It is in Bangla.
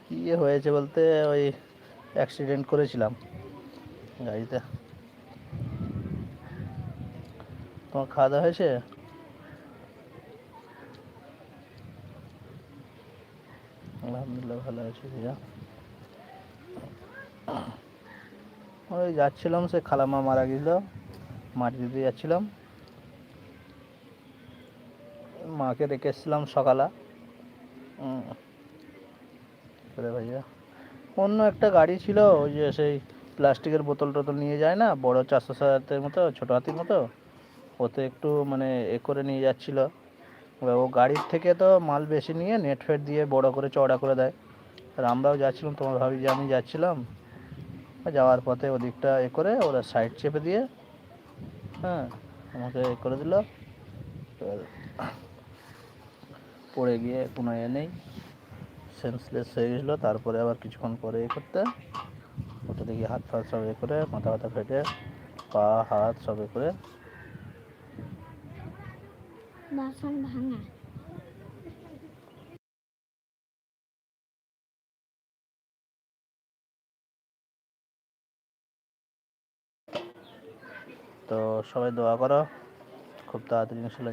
কি হয়েছে বলতে, ওই অ্যাক্সিডেন্ট করেছিলাম গাড়িতে। তোমার খাওয়া দাওয়া হয়েছে? আলহামদুলিল্লাহ ভালো আছি ভাইয়া। ওই যাচ্ছিলাম, সে খালামা মারা গেছিল, মাটি দিতে যাচ্ছিলাম, মাকে রেখে এসেছিলাম সকালে। করে ভাইয়া, অন্য একটা গাড়ি ছিল, ওই যে সেই প্লাস্টিকের বোতল টোতল নিয়ে যায় না, বড় 400 মতো, ছোটো হাতির মতো, ওতে একটু মানে করে নিয়ে যাচ্ছিল। এবার ও গাড়ির থেকে তো মাল বেশি নিয়ে নেট ফেট দিয়ে বড় করে চওড়া করে দেয়। আর আমরাও যাচ্ছিলাম, তোমার ভাবি যে আমি যাচ্ছিলাম, যাওয়ার পথে ওদিকটা করে ওরা সাইড চেপে দিয়ে, হ্যাঁ, আমাকে করে দিল। পড়ে গিয়ে কোনো নেই, সেন্সলেস হয়ে গেছিলো। তারপরে আবার কিছুক্ষণ পরে করতে ওটা দেখি হাত ফাত সব করে, মাথা ব্যথা ফেটে, পা হাত সব করে। বাসন ভাঙা। তো সবাই দোয়া করো, খুব তাড়াতাড়ি ইনশাল্লাহ যেন